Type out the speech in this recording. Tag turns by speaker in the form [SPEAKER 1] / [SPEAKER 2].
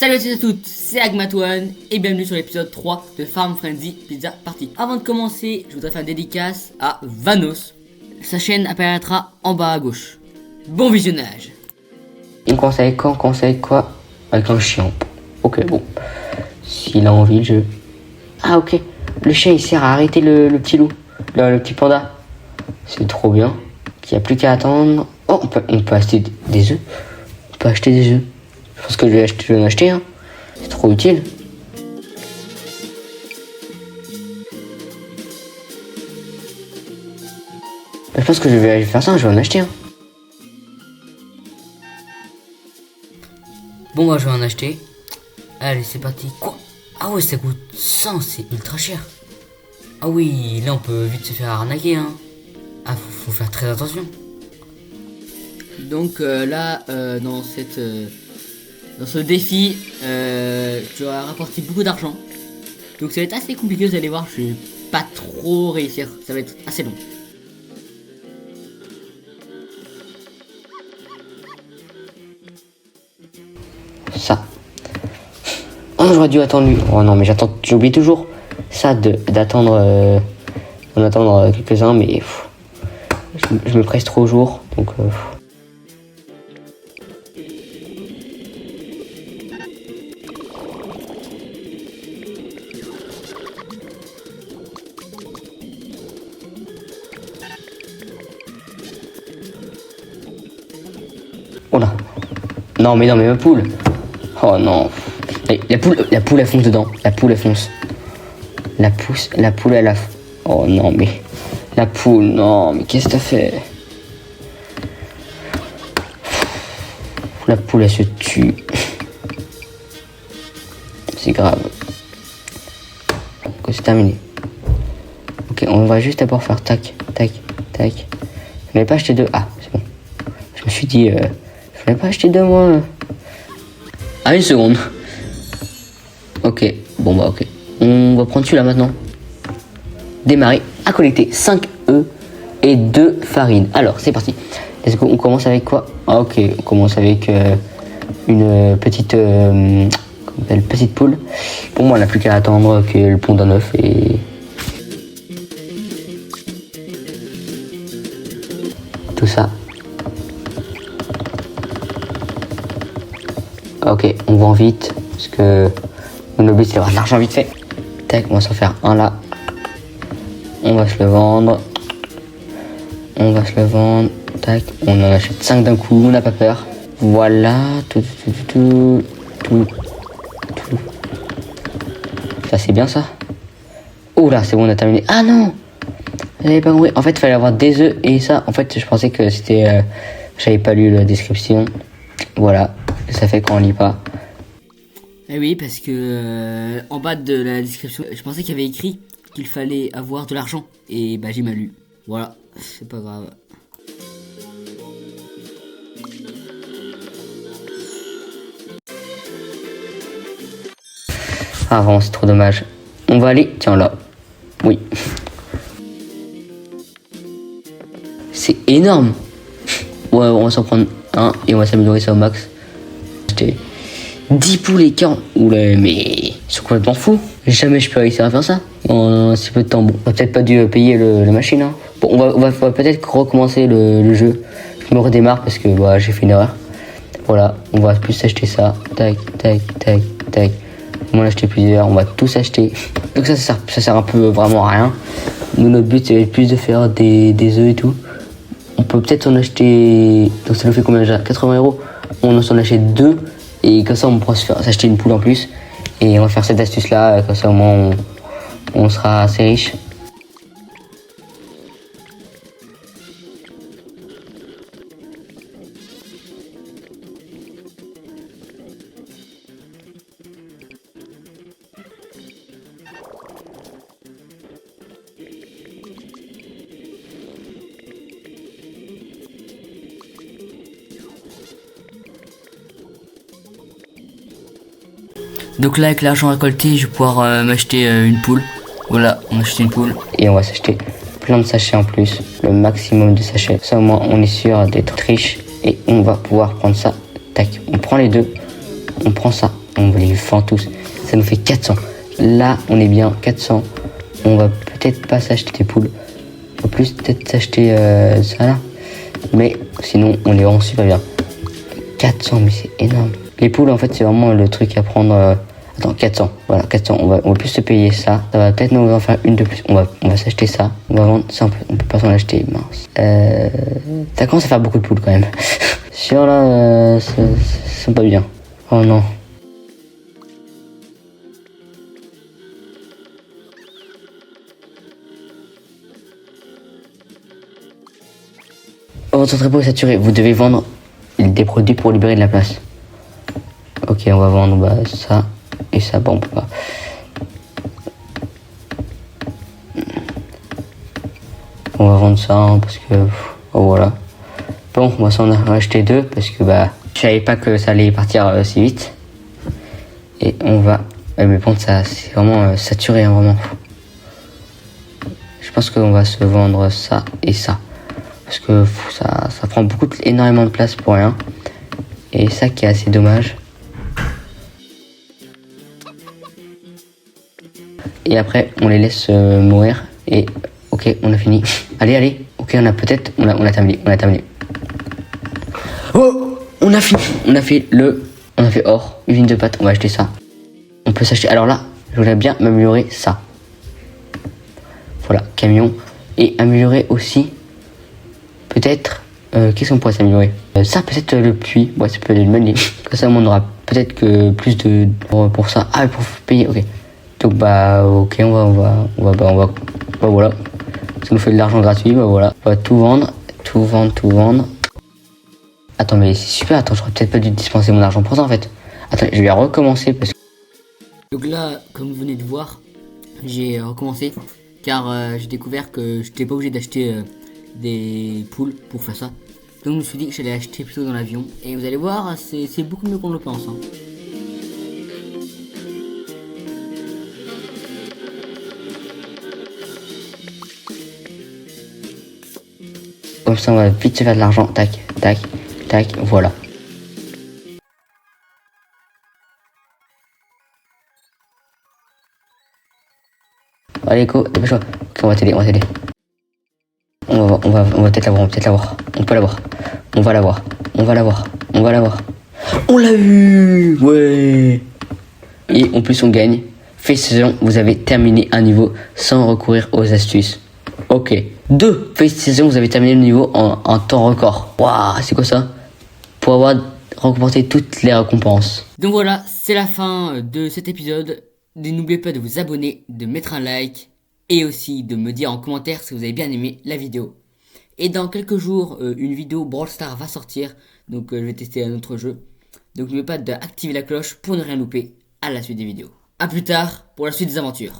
[SPEAKER 1] Salut à tous et à toutes, c'est Agmatouane et bienvenue sur l'épisode 3 de Farm Frenzy Pizza Party. Avant de commencer, je voudrais faire une dédicace à Vanos. Sa chaîne apparaîtra en bas à gauche. Bon visionnage.
[SPEAKER 2] Il me conseille quoi? On conseille quoi? Avec un chien. Ok, bon. S'il a envie, le jeu. Ah, ok. Le chien, il sert à arrêter le petit loup. Le petit panda. C'est trop bien. Il n'y a plus qu'à attendre. Oh, on peut acheter des œufs. On peut acheter des œufs. Je pense que je vais en acheter. Hein. C'est trop utile. Je pense que je vais faire ça. Je vais en acheter. Hein.
[SPEAKER 1] Bon, moi je vais en acheter. Allez, c'est parti. Quoi? Ah ouais, ça coûte 100, c'est ultra cher. Ah oui, là on peut vite se faire arnaquer, hein. Ah, faut faire très attention. Donc là, dans ce défi, tu vas rapporter beaucoup d'argent. Donc ça va être assez compliqué, vous allez voir, je vais pas trop réussir. Ça va être assez long.
[SPEAKER 2] Ça. Oh, j'aurais dû attendre lui. Oh non, mais j'oublie toujours ça d'attendre. D'en attendre quelques-uns, mais je me presse trop au jour, donc. Oh là. Non, mais ma poule. Oh non. La poule elle fonce dedans. La poule elle fonce. La poule elle a. Oh non, mais. La poule, non, mais qu'est-ce que t'as fait? La poule elle se tue. C'est grave. C'est terminé. Ok, on va juste d'abord faire tac, tac, tac. Je n'avais pas acheté deux. Ah, c'est bon. Je me suis dit. Je n'avais pas acheté deux moi. Ah, une seconde. Ok, bon bah ok. On va prendre celui-là maintenant. Démarrer à collecter 5 œufs et 2 farines. Alors, c'est parti. Est-ce qu'on commence avec quoi? Ah ok, on commence avec une petite petite poule. Pour moi, on n'a plus qu'à attendre que le pond d'un œuf et... tout ça. Ok, on vend vite, parce que notre but c'est d'avoir de l'argent vite fait. Tac, on va s'en faire un là. On va se le vendre. Tac, on en achète 5 d'un coup, on n'a pas peur. Voilà, tout. Ça c'est bien ça. Oh là, c'est bon, on a terminé. Ah non! J'avais pas compris. En fait, il fallait avoir des œufs et ça. En fait, je pensais que c'était... j'avais pas lu la description. Voilà, ça fait qu'on lit pas.
[SPEAKER 1] Eh oui, parce que en bas de la description, je pensais qu'il y avait écrit qu'il fallait avoir de l'argent. Et bah j'ai mal lu. Voilà, c'est pas grave.
[SPEAKER 2] Ah vraiment, c'est trop dommage. On va aller, tiens là. Oui. C'est énorme. Ouais, on va s'en prendre un et on va s'améliorer ça au max. Acheter 10 poules et 40. Oula, mais ils sont complètement fous. Jamais je peux réussir à faire ça en si peu de temps. Bon, on va peut-être pas dû payer la machine. Hein. Bon, on va peut-être recommencer le jeu. Je me redémarre parce que bah, j'ai fait une erreur. Voilà, on va plus acheter ça. Tac. On va en acheter plusieurs, on va tous acheter. Donc ça sert un peu vraiment à rien. Nous, notre but c'est plus de faire des œufs et tout. On peut peut-être en acheter. Donc ça nous fait combien déjà? 80 €. On s'en achète 2 et comme ça on pourra s'acheter une poule en plus. Et on va faire cette astuce là, comme ça au moins on sera assez riche.
[SPEAKER 1] Donc là, avec l'argent récolté, je vais pouvoir m'acheter une poule. Voilà, on a acheté une poule.
[SPEAKER 2] Et on va s'acheter plein de sachets en plus, le maximum de sachets. Ça au moins on est sûr d'être riche et on va pouvoir prendre ça. Tac, on prend les deux, on prend ça, on les vend tous. Ça nous fait 400. Là, on est bien, 400. On va peut-être pas s'acheter des poules. On va plus peut-être s'acheter ça là. Mais sinon, on les vend super bien. 400, mais c'est énorme. Les poules, en fait, c'est vraiment le truc à prendre. Attends, 400. Voilà, 400. On va plus se payer ça. Ça va peut-être nous en faire une de plus. On va s'acheter ça. On va vendre ça. On peut pas s'en acheter. Mince. Ça commence à faire beaucoup de poules quand même. Sur là, c'est pas bien. Oh non. Votre entrepôt est saturé. Vous devez vendre des produits pour libérer de la place. Ok, on va vendre ça et ça. Bon, on peut pas. On va vendre ça hein, parce que voilà. Bon, on va s'en acheter 2 parce que je savais pas que ça allait partir si vite. Et on va. Mais bon, ça c'est vraiment saturé, hein, vraiment. Je pense qu'on va se vendre ça et ça. Parce que ça prend énormément de place pour rien. Et ça qui est assez dommage. Et après, on les laisse mourir. Et ok, on a fini. Allez. Ok, on a terminé. Oh, on a fini. On a fait or, usine de pâtes. On va acheter ça. On peut s'acheter. Alors là, je voudrais bien m'améliorer ça. Voilà, camion. Et améliorer aussi. Peut-être. Qu'est-ce qu'on pourrait s'améliorer ça, peut-être le puits. Ouais, ça peut être une bonne idée. Comme ça, on aura peut-être que plus de. Pour ça. Ah, pour payer, ok. Donc, ok, on va. Voilà. Ça nous fait de l'argent gratuit, voilà. On va tout vendre. Attends, mais c'est super. Attends, j'aurais peut-être pas dû dispenser mon argent pour ça en fait. Attends, je vais recommencer parce que.
[SPEAKER 1] Donc là, comme vous venez de voir, j'ai recommencé car j'ai découvert que je n'étais pas obligé d'acheter des poules pour faire ça. Donc je me suis dit que j'allais acheter plutôt dans l'avion. Et vous allez voir, c'est beaucoup mieux qu'on le pense. Hein.
[SPEAKER 2] Comme ça, on va vite se faire de l'argent. Tac, voilà. Allez, go, dépêche-toi. Ok, on va t'aider. On va peut-être l'avoir. On peut l'avoir. On va l'avoir. On l'a eu. Ouais. Et en plus, on gagne. Félicitations, vous avez terminé un niveau sans recourir aux astuces. Ok. 2. Félicitations, vous avez terminé le niveau en temps record. Waouh, c'est quoi ça? Pour avoir remporté toutes les récompenses.
[SPEAKER 1] Donc voilà, c'est la fin de cet épisode. N'oubliez pas de vous abonner, de mettre un like et aussi de me dire en commentaire si vous avez bien aimé la vidéo. Et dans quelques jours, une vidéo Brawl Stars va sortir. Donc je vais tester un autre jeu. Donc n'oubliez pas d'activer la cloche pour ne rien louper à la suite des vidéos. A plus tard pour la suite des aventures.